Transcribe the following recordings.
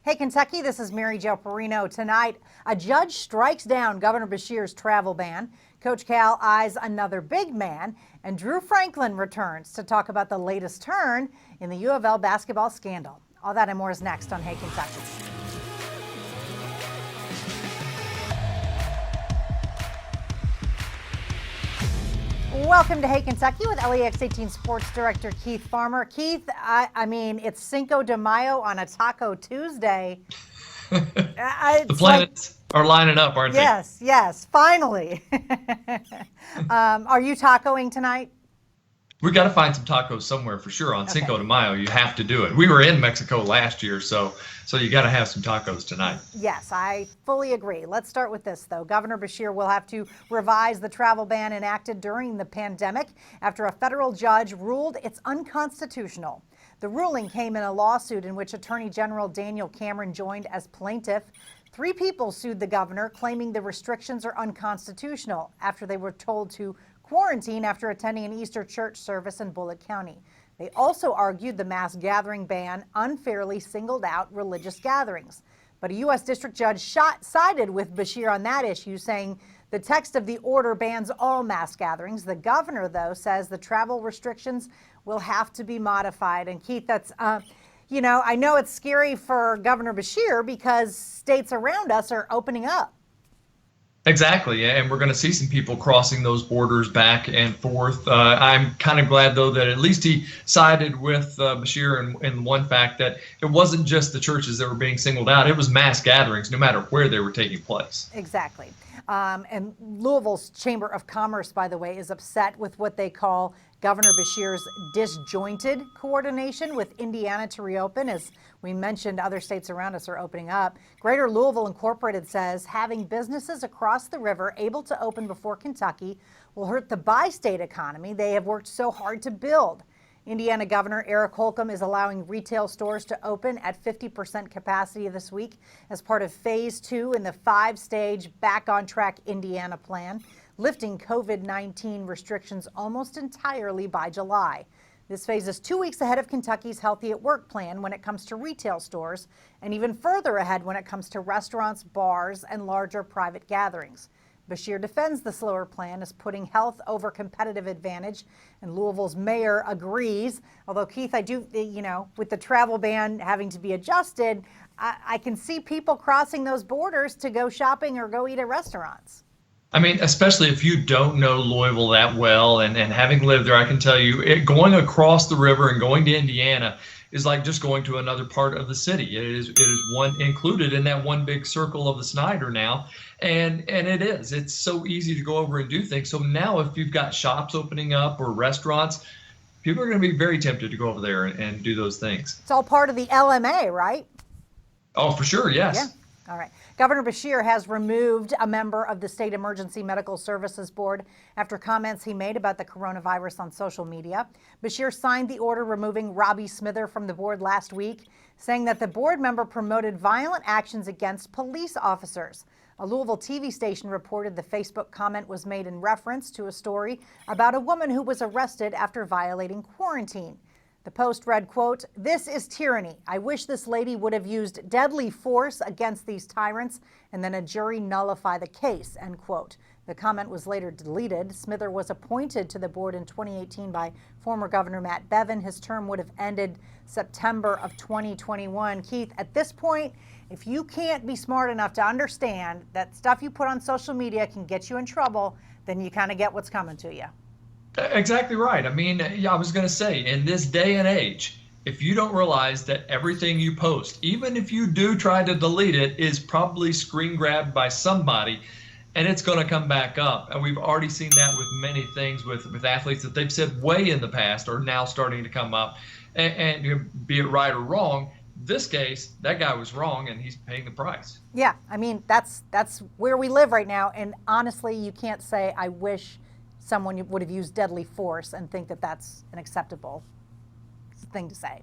Hey, Kentucky, this is Mary Jo Perino. Tonight, a judge strikes down Governor Beshear's travel ban. Coach Cal eyes another big man, and Drew Franklin returns to talk about the latest turn in the U of L basketball scandal. All that and more is next on Hey, Kentucky. Welcome to Hey Kentucky with LEX 18 Sports Director Keith Farmer. Keith, I mean, it's Cinco de Mayo on a Taco Tuesday. The planets are lining up, aren't they? Yes, finally. Are you tacoing tonight? We got to find some tacos somewhere for sure on Cinco de Mayo. You have to do it. We were in Mexico last year, so you got to have some tacos tonight. Yes, I fully agree. Let's start with this, though. Governor Beshear will have to revise the travel ban enacted during the pandemic after a federal judge ruled it's unconstitutional. The ruling came in a lawsuit in which Attorney General Daniel Cameron joined as plaintiff. 3 people sued the governor, claiming the restrictions are unconstitutional after they were told to quarantine after attending an Easter church service in Bullitt County. They also argued the mass gathering ban unfairly singled out religious gatherings. But a U.S. district judge sided with Beshear on that issue, saying the text of the order bans all mass gatherings. The governor, though, says the travel restrictions will have to be modified. And Keith, that's, I know it's scary for Governor Beshear because states around us are opening up. Exactly, and we're going to see some people crossing those borders back and forth. I'm kind of glad, though, that at least he sided with Beshear in one fact that it wasn't just the churches that were being singled out. It was mass gatherings, no matter where they were taking place. Exactly. And Louisville's Chamber of Commerce, by the way, is upset with what they call Governor Beshear's disjointed coordination with Indiana to reopen. As we mentioned, other states around us are opening up. Greater Louisville Incorporated says having businesses across the river able to open before Kentucky will hurt the bi-state economy they have worked so hard to build. Indiana Governor Eric Holcomb is allowing retail stores to open at 50% capacity this week as part of Phase 2 in the 5-stage Back on Track Indiana plan, lifting COVID-19 restrictions almost entirely by July. This phase is 2 weeks ahead of Kentucky's Healthy at Work plan when it comes to retail stores, and even further ahead when it comes to restaurants, bars, and larger private gatherings. Beshear defends the slower plan as putting health over competitive advantage, and Louisville's mayor agrees. Although, Keith, I do, with the travel ban having to be adjusted, I can see people crossing those borders to go shopping or go eat at restaurants. I mean, especially if you don't know Louisville that well, and having lived there, I can tell you, going across the river and going to Indiana is like just going to another part of the city. It is one included in that one big circle of the Snyder now, and it's so easy to go over and do things. So now, if you've got shops opening up or restaurants, people are going to be very tempted to go over there and do those things. It's all part of the LMA, right? Oh, for sure, yes. Yeah. All right. Governor Beshear has removed a member of the State Emergency Medical Services Board after comments he made about the coronavirus on social media. Beshear signed the order removing Robbie Smither from the board last week, saying that the board member promoted violent actions against police officers. A Louisville TV station reported the Facebook comment was made in reference to a story about a woman who was arrested after violating quarantine. The post read, quote, "This is tyranny. I wish this lady would have used deadly force against these tyrants and then a jury nullify the case," end quote. The comment was later deleted. Smither was appointed to the board in 2018 by former Governor Matt Bevin. His term would have ended September of 2021. Keith, at this point, if you can't be smart enough to understand that stuff you put on social media can get you in trouble, then you kind of get what's coming to you. Exactly right. I mean, I was going to say, in this day and age, if you don't realize that everything you post, even if you do try to delete it, is probably screen grabbed by somebody, and it's going to come back up. And we've already seen that with many things with athletes that they've said way in the past are now starting to come up. And be it right or wrong, this case, that guy was wrong, and he's paying the price. Yeah, I mean, that's where we live right now. And honestly, you can't say, I wish someone would have used deadly force and think that that's an acceptable thing to say.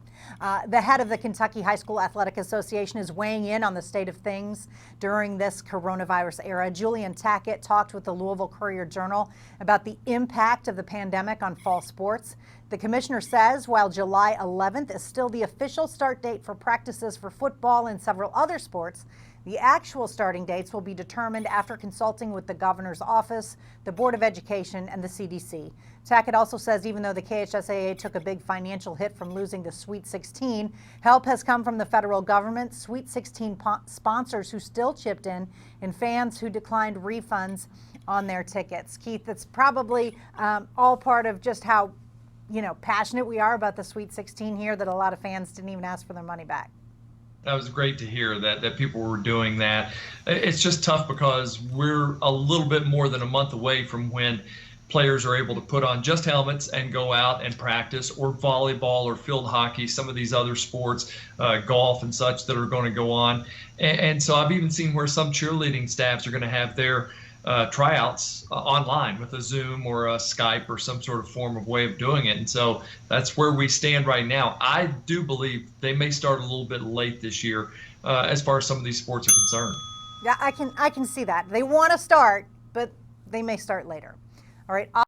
The head of the Kentucky High School Athletic Association is weighing in on the state of things during this coronavirus era. Julian Tackett talked with the Louisville Courier-Journal about the impact of the pandemic on fall sports. The commissioner says while July 11th is still the official start date for practices for football and several other sports, the actual starting dates will be determined after consulting with the governor's office, the Board of Education, and the CDC. Tackett also says even though the KHSAA took a big financial hit from losing the Sweet 16, help has come from the federal government, Sweet 16 sponsors who still chipped in, and fans who declined refunds on their tickets. Keith, it's probably all part of just how passionate we are about the Sweet 16 here, that a lot of fans didn't even ask for their money back. That was great to hear that people were doing that. It's just tough because we're a little bit more than a month away from when players are able to put on just helmets and go out and practice, or volleyball or field hockey, some of these other sports, golf and such that are going to go on. And so I've even seen where some cheerleading staffs are going to have their tryouts online with a Zoom or a Skype or some sort of form of way of doing it. And so that's where we stand right now. I do believe they may start a little bit late this year as far as some of these sports are concerned. Yeah, I can see that. They want to start, but they may start later. All right.